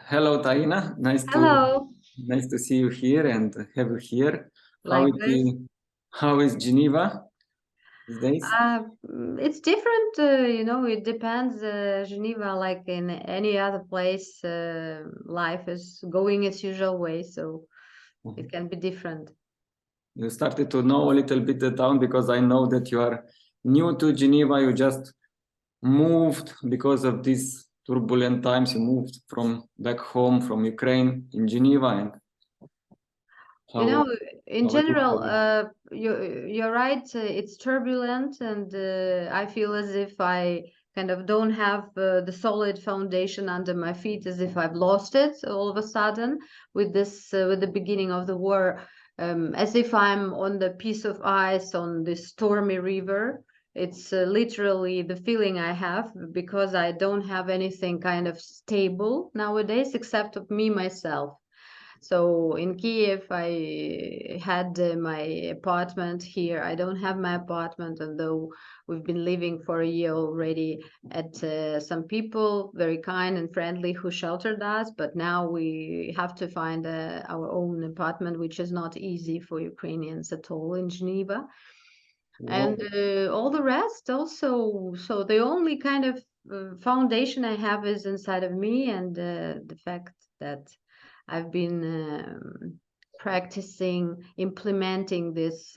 Hello, Taina. Hello, Nice to see you here and have you here. How is likewise. how is Geneva these days? It's different, it depends. Geneva, like in any other place, life is going its usual way, so it can be different. You started to know a little bit the town because I know that you are new to Geneva. You just moved because of these turbulent times. You moved from back home from Ukraine in Geneva, and You how know, in how it is for general, you. you're right. It's turbulent, and I feel as if I kind of don't have the solid foundation under my feet, as if I've lost it all of a sudden with the beginning of the war, as if I'm on the piece of ice on this stormy river. It's literally the feeling I have because I don't have anything kind of stable nowadays except of me myself. So in Kiev, I had my apartment here. I don't have my apartment, although we've been living for a year already at some people, very kind and friendly, who sheltered us. But now we have to find our own apartment, which is not easy for Ukrainians at all in Geneva. And Whoa. all the rest also. So the only kind of foundation I have is inside of me, and the fact that I've been practicing implementing this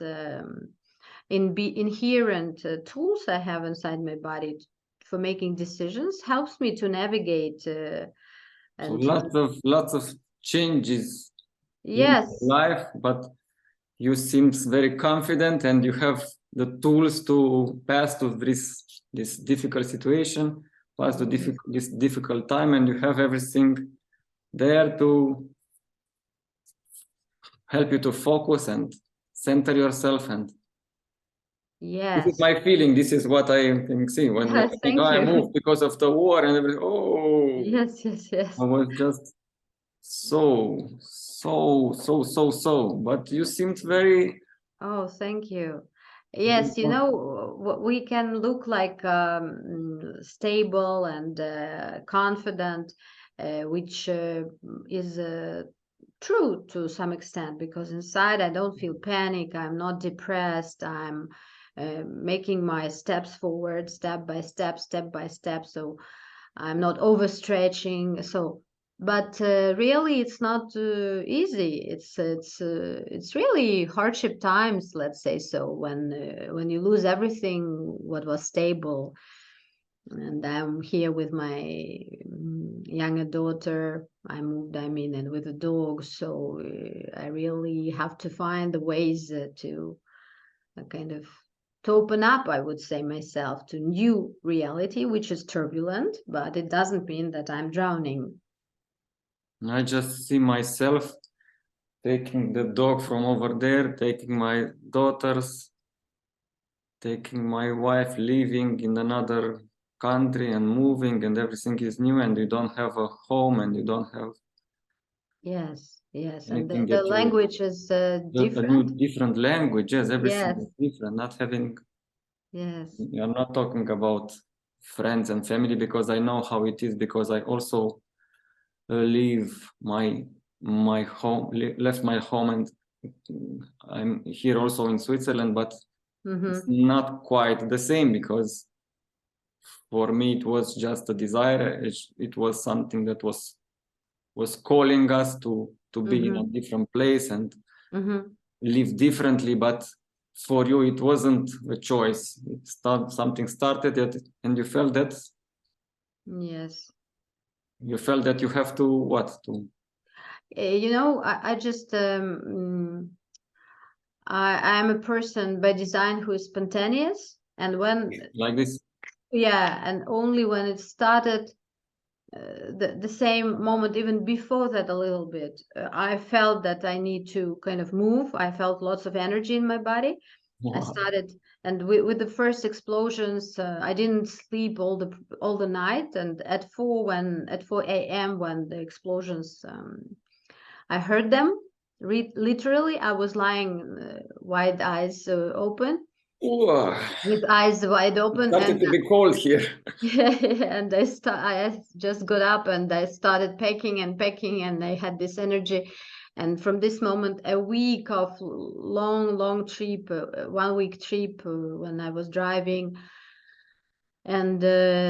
inherent tools I have inside my body for making decisions helps me to navigate So and to lots of changes in yes, life, but you seems very confident and you have the tools to pass to this difficult situation, pass to this difficult time, and you have everything there to help you to focus and center yourself. And this is yes. my feeling. This is what I think. See, when Yes, I think, oh, thank I you. moved because of the war and everything. Oh, Yes, yes, I yes. was just so. But you seemed very Oh, thank you. Yes, we can look like stable and confident, which is true to some extent because inside I don't feel panic. I'm not depressed. I'm making my steps forward, step by step, step by step. So I'm not overstretching. So, but really, it's not easy. It's really hardship times, let's say so. When you lose everything, what was stable, and I'm here with my younger daughter. I moved, I mean, and with the dog. So I really have to find the ways to kind of to open up, I would say myself, to new reality, which is turbulent, but it doesn't mean that I'm drowning. I just see myself taking the dog from over there, taking my daughters, taking my wife, living in another country and moving, and everything is new, and you don't have a home, and you don't have Yes, yes, and anything the that you language is a new different. different language. Yes, everything Yes, is different. Not having yes, You're not talking about friends and family because I know how it is because I also leave my home, left my home, and I'm here also in Switzerland, but it's mm-hmm. not quite the same because for me it was just a desire. It was something that was calling us to be in a Mm-hmm. different place and Mm-hmm. live differently, but for you it wasn't a choice. Something started it, and Yes. you felt that you have to what to I just I'm a person by design who is spontaneous, and when like this. yeah, and only when it started the same moment, even before that, a little bit, I felt that I need to kind of move. I felt lots of energy in my body. I Wow. started, and with the first explosions, I didn't sleep all the night. And at 4 a.m. when the explosions, I heard them. Literally, I was lying, wide eyes open, Ooh, with eyes wide it open, started and to be cold here. and I just got up and I started packing and packing, and I had this energy. And from this moment, a week of long trip, 1 week trip, when I was driving and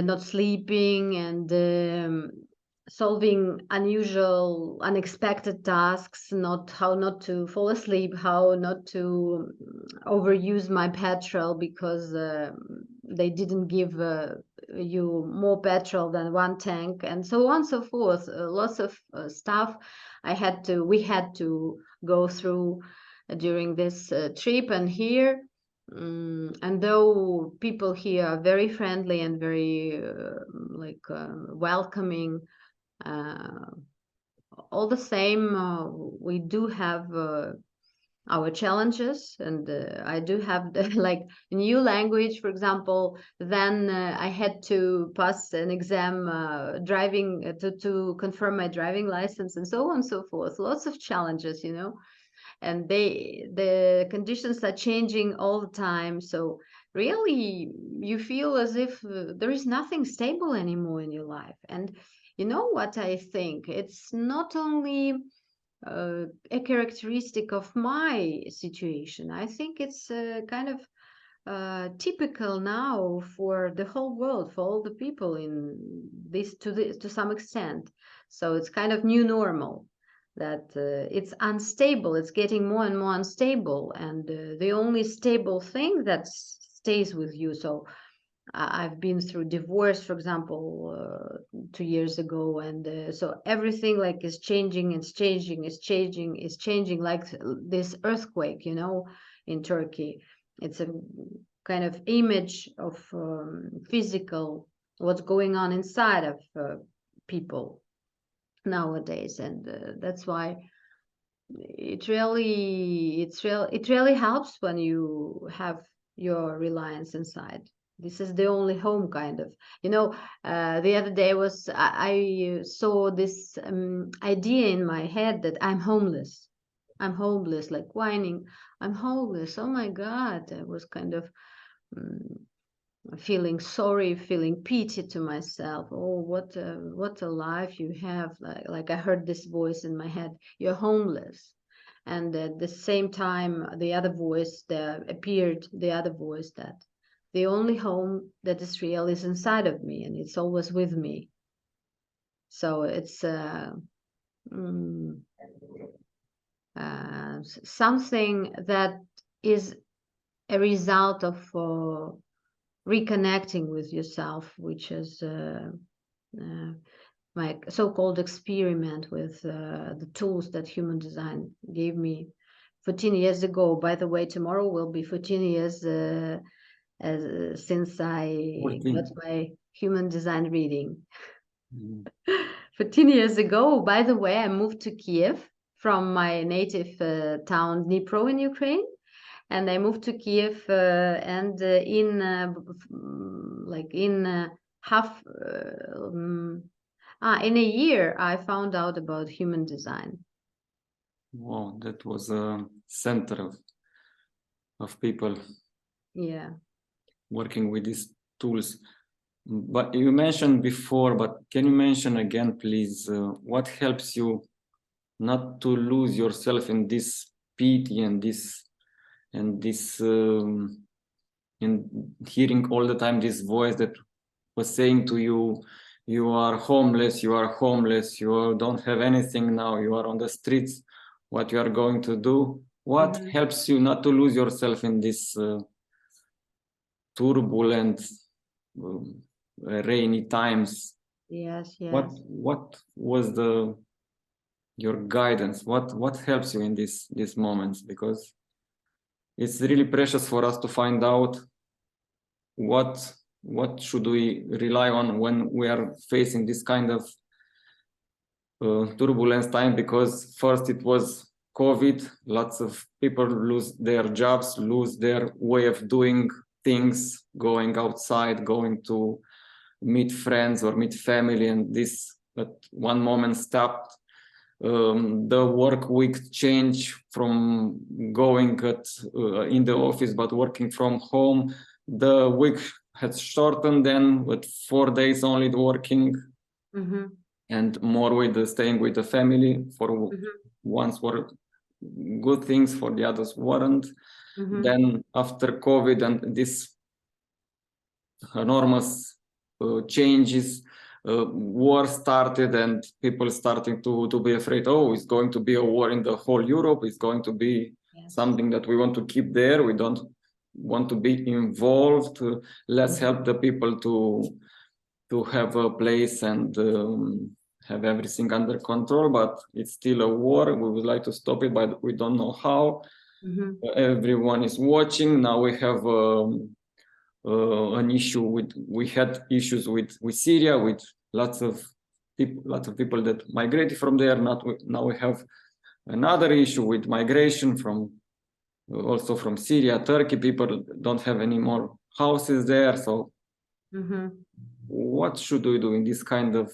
not sleeping and solving unusual, unexpected tasks, not how not to fall asleep, how not to overuse my petrol, because they didn't give you more petrol than one tank, and so on and so forth. Lots of stuff we had to go through during this trip. And here, and though people here are very friendly and very welcoming, uh, all the same, we do have our challenges, and I do have the, like, new language, for example. Then I had to pass an exam, driving, to confirm my driving license, and so on and so forth. Lots of challenges, and the conditions are changing all the time. So really, you feel as if there is nothing stable anymore in your life. And you know what I think? It's not only a characteristic of my situation. I think it's kind of typical now for the whole world, for all the people in this, to some extent. So it's kind of new normal, that it's unstable. It's getting more and more unstable, and the only stable thing that stays with you. So I've been through divorce, for example, 2 years ago, and so everything like is changing, it's changing, it's changing, it's changing, like this earthquake, in Turkey. It's a kind of image of physical, what's going on inside of people nowadays, and that's why it really helps when you have your reliance inside. This is the only home, kind of. The other day I saw this idea in my head that I'm homeless, like whining, I'm homeless, oh my God. I was kind of feeling sorry, feeling pity to myself. Oh, what a life you have. Like I heard this voice in my head, you're homeless. And at the same time, the other voice that appeared, the other voice, that the only home that is real is inside of me, and it's always with me. So it's something that is a result of reconnecting with yourself, which is my so-called experiment with the tools that human design gave me 14 years ago. By the way, tomorrow will be 14 years since I 14. got my human design reading. 14 years ago, by the way, I moved to Kiev from my native town Dnipro in Ukraine. And I moved to Kiev, and in in a year, I found out about human design. Wow, that was a center of people. Yeah. Working with these tools. But you mentioned before, but can you mention again, please, what helps you not to lose yourself in this pity and this in hearing all the time this voice that was saying to you, you are homeless, you don't have anything now, you are on the streets, what you are going to do? What helps you not to lose yourself in this turbulent, rainy times? Yes. What was your guidance? What helps you in these moments? Because it's really precious for us to find out what should we rely on when we are facing this kind of turbulence time. Because first it was COVID, lots of people lose their jobs, lose their way of doing things, going outside, going to meet friends or meet family, and this at one moment stopped. the work week change from going in the office but working from home. The week has shortened then with 4 days only working, and more with staying with the family. For once were good things, for the others weren't. Then after COVID and this enormous changes, war started, and people starting to be afraid. Oh, it's going to be a war in the whole Europe. It's going to be something that we want to keep there. We don't want to be involved. Let's help the people to have a place and have everything under control. But it's still a war. We would like to stop it, but we don't know how. Everyone is watching. Now we have an issue with, we had issues with Syria, with lots of people that migrated from there. Now we have another issue with migration from also from Syria, Turkey. People don't have any more houses there. So what should we do in this kind of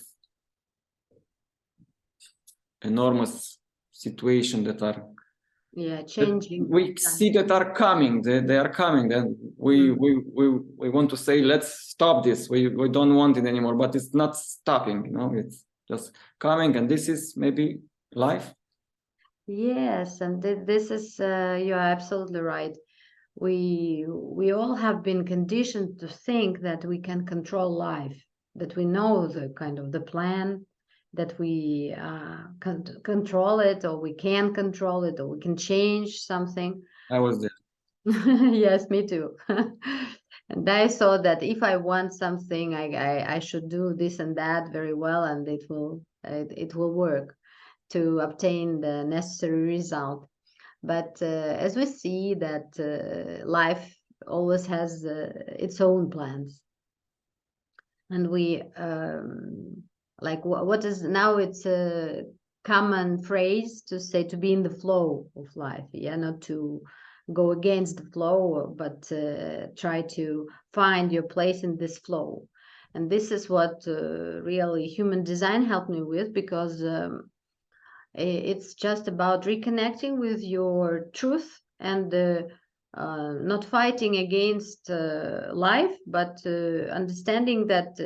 enormous situation that are changing? We see that are coming. They are coming, and we want to say, let's stop this. We don't want it anymore, but it's not stopping. You know, it's just coming, and this is maybe life. Yes, and this is you're absolutely right. We all have been conditioned to think that we can control life, that we know the kind of the plan, that we control it, or we can control it, or we can change something. I was there. Yes, me too. And I saw that if I want something, I should do this and that very well, and it will work to obtain the necessary result. But as we see that life always has its own plans, and we like what is now, it's a common phrase to say to be in the flow of life, not to go against the flow, but try to find your place in this flow. And this is what really human design helped me with, because it's just about reconnecting with your truth and not fighting against life, but understanding that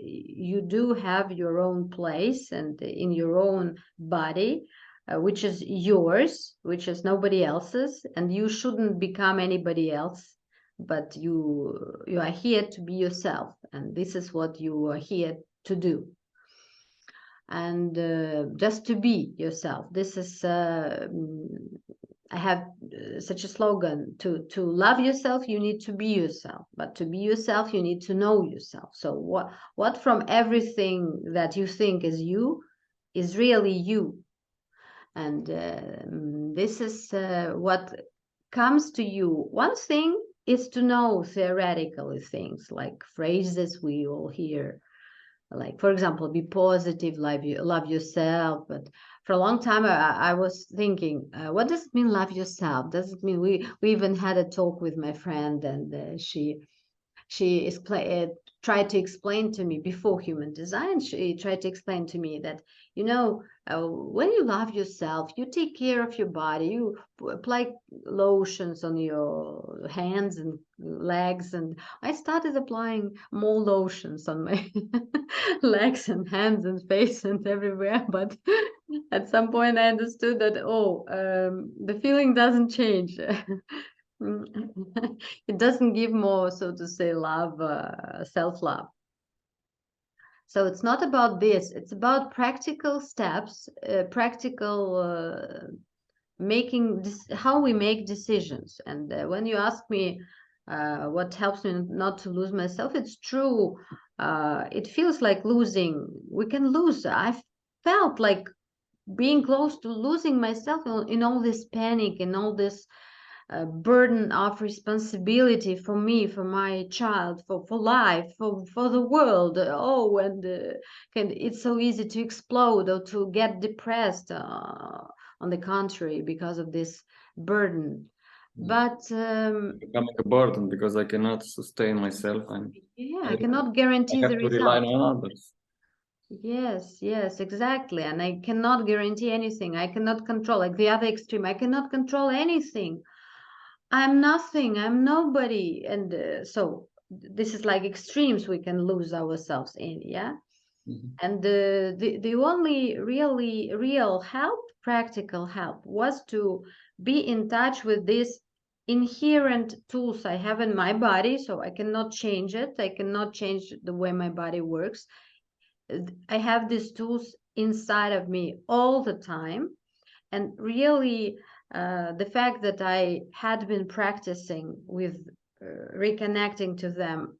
you do have your own place and in your own body, which is yours, which is nobody else's, and you shouldn't become anybody else, but you are here to be yourself, and this is what you are here to do. And just to be yourself. This is I have such a slogan: to love yourself, you need to be yourself, but to be yourself, you need to know yourself. So what from everything that you think is you is really you, and this is what comes to you. One thing is to know theoretically things like phrases we all hear, like, for example, be positive, love yourself. But for a long time I was thinking, what does it mean, love yourself? Does it mean we even had a talk with my friend, and she tried to explain to me, before human design, she tried to explain to me that, when you love yourself, you take care of your body, you apply lotions on your hands and legs. And I started applying more lotions on my legs and hands and face and everywhere. But at some point I understood that, the feeling doesn't change. It doesn't give more, so to say, love, self-love. So it's not about this. It's about practical steps, making how we make decisions. And when you ask me what helps me not to lose myself, it's true. It feels like losing. We can lose. I felt like being close to losing myself in all this panic and all this burden of responsibility for me, for my child, for life, for the world. And it's so easy to explode or to get depressed, on the contrary, because of this burden. But becoming a burden, because I cannot sustain myself. I cannot guarantee the result. I have to rely on others. Yes, exactly. And I cannot guarantee anything. I cannot control, like the other extreme. I cannot control anything. I'm nothing. I'm nobody. And so this is like extremes we can lose ourselves in. Yeah. Mhm. And the only really real help, practical help, was to be in touch with these inherent tools I have in my body. So I cannot change it. I cannot change the way my body works. I have these tools inside of me all the time. And really, the fact that I had been practicing with reconnecting to them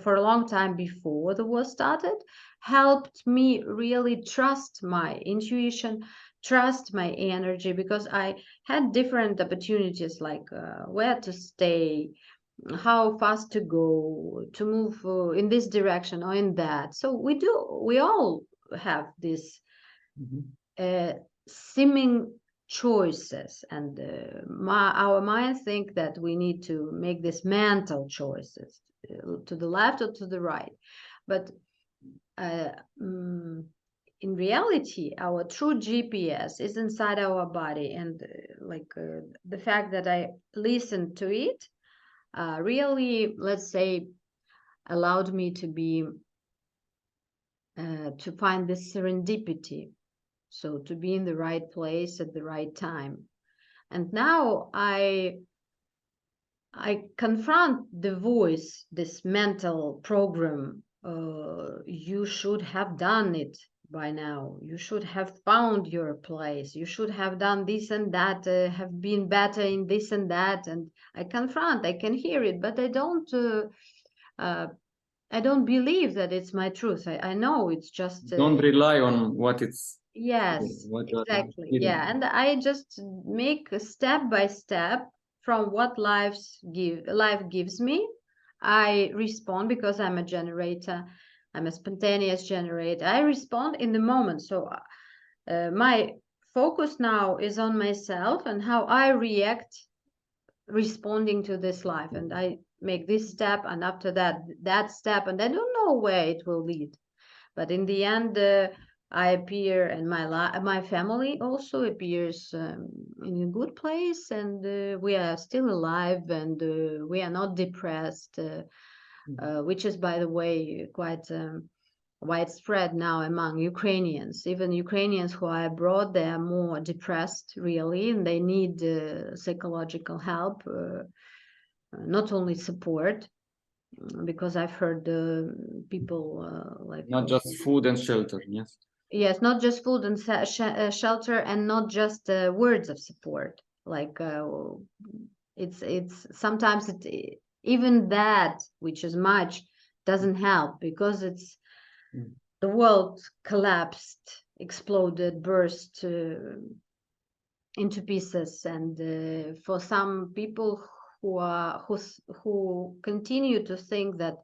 for a long time before the war started helped me really trust my intuition, trust my energy, because I had different opportunities like where to stay, how fast to go, to move in this direction or in that. So we all have this Mhm. uh, seeming choices, and our minds think that we need to make these mental choices to the left or to the right, but uh, mm, in reality our true GPS is inside our body, and the fact that I listened to it really, let's say, allowed me to be to find this serendipity, so to be in the right place at the right time. And now I confront the voice, this mental program. You should have done it by now. You should have found your place. You should have done this and that, have been better in this and that. And I confront, I can hear it, but uh, I don't believe that it's my truth. I know it's just Don't rely on what it's yes, what you are exactly. feeling. Yeah, and I just make a step by step from what life gives me. I respond because I'm a generator. I'm a spontaneous generator. I respond in the moment. So my focus now is on myself and how I react responding to this life. And I make this step, and after that, that step, and I don't know where it will lead. But in the end, I appear, and my family also appears in a good place, and we are still alive, and we are not depressed, which is, by the way, quite widespread now among Ukrainians. Even Ukrainians who are abroad, they are more depressed, really, and they need psychological help, not only support, because I've heard people Not just food and shelter. Yes. yes, not just food and shelter, and not just words of support. Like it's sometimes even that, which is much, doesn't help, because it's Mm. the world collapsed, exploded, burst into pieces, and for some people who continue to think that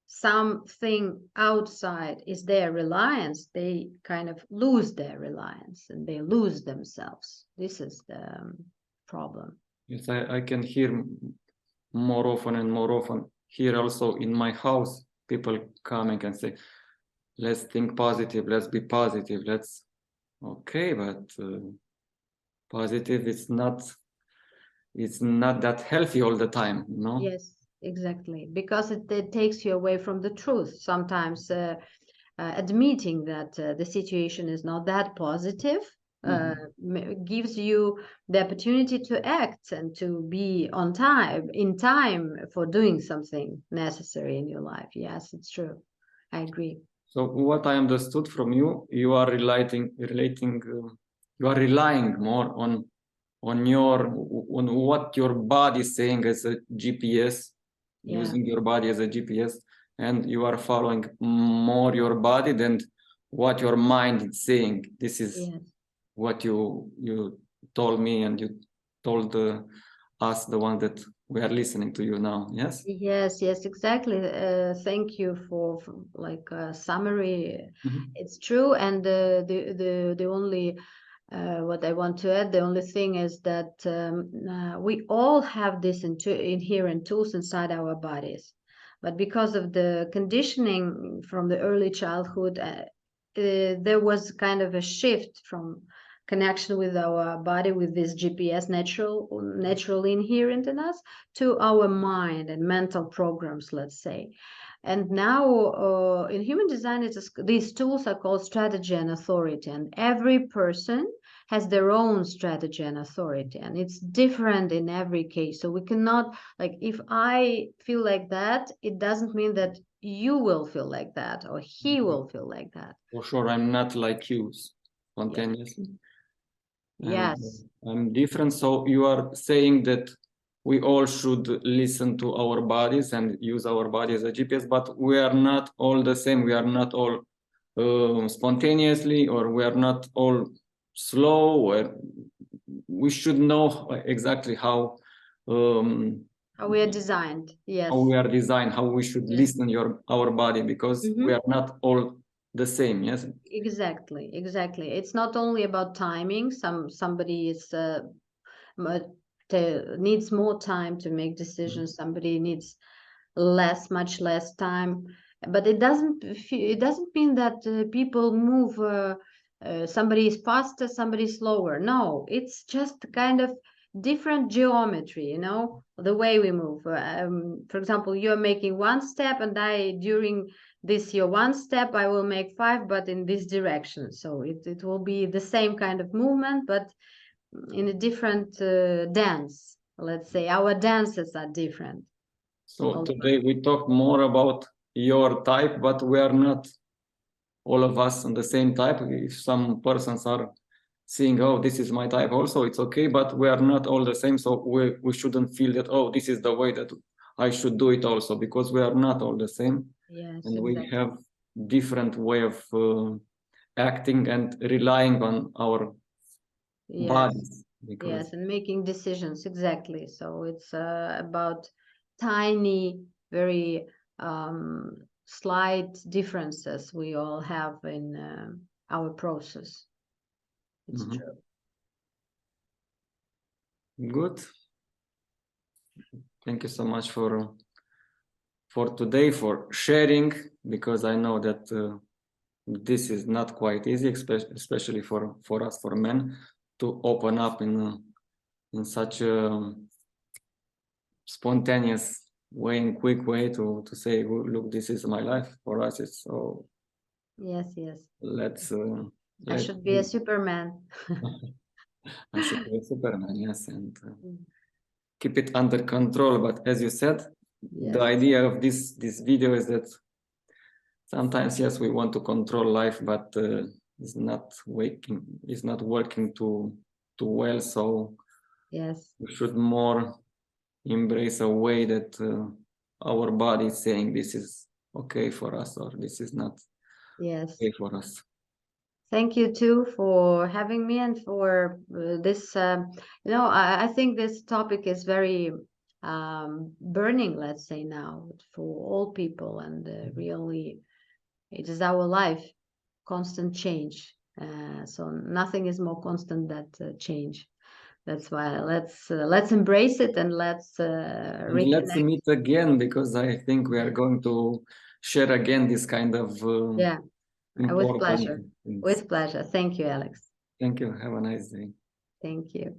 something outside is their reliance, they kind of lose their reliance and they lose themselves. This is the problem. Yes, I can hear more often and more often. Here also in my house, people coming and say, let's think positive, let's be positive, let's okay, but positive it's not that healthy all the time, you know? Yes, exactly, because it takes you away from the truth. Sometimes admitting that the situation is not that positive gives you the opportunity to act and to be on time, in time, for doing something necessary in your life. Yes, it's true. I agree. So what I understood from you, you are you are relying more on what your body is saying as a GPS, Yeah. using your body as a GPS, and you are following more your body than what your mind is saying. This is Yes. what you told me, and you told us, the one that we are listening to you now. Yes. Yes, exactly. Thank you for like a summary. Mhm. It's true, and the only what I want to add, the only thing is that we all have these inherent tools inside our bodies. but because of the conditioning from the early childhood, there was kind of a shift from connection with our body, with this GPS naturally inherent in us, to our mind and mental programs, let's say. And now in human design, these tools are called strategy and authority, and every person has their own strategy and authority, and it's different in every case. So we cannot, like, if I feel like that, it doesn't mean that you will feel like that or he will feel like that. For sure, I'm not like you spontaneously. Yes. I'm different. So you are saying that we all should listen to our bodies and use our body as a GPS, but we are not all the same. We are not all spontaneously, or we are not all slow. Or we should know exactly how we are designed. Yes. How we are designed, how we should listen our body, because we are not all the same. Yes. Exactly. It's not only about timing. Somebody is needs more time to make decisions. Somebody needs much less time. But it doesn't mean that people move. Somebody is faster, somebody is slower. No, it's just kind of different geometry. You know, the way we move. For example, you're making one step, and during this your one step, I will make 5, but in this direction. So it will be the same kind of movement, but in a different dance. Let's say our dances are different. So today we talk more about your type, but we are not all of us on the same type. If some persons are seeing, oh, this is my type also, it's okay, but we are not all the same. So we shouldn't feel that, oh, this is the way that I should do it also, because we are not all the same. Yes, and exactly. We have different way of acting and relying on our bodies. Yes, and making decisions, exactly. So it's about tiny, very slight differences we all have in our process. It's true. Good. Thank you so much for today, for sharing, because I know that this is not quite easy, especially for us, for men, to open up in such a spontaneous way and quick way to say, look, this is my life. For us, it's so. Yes. Let's. I should be a Superman. I should be a Superman, yes, and keep it under control. But as you said, the idea of this video is that sometimes, yes, we want to control life, but it's not working too well. So yes, we should more embrace a way that our body is saying this is okay for us, or this is not okay for us. Thank you too for having me and for this. I think this topic is very burning, let's say now, for all people, and really, it is our life, constant change. So nothing is more constant than change. That's why let's embrace it, and let's let's meet again, because I think we are going to share again this kind of with pleasure. With pleasure. Thank you, Alex. Thank you. Have a nice day. Thank you.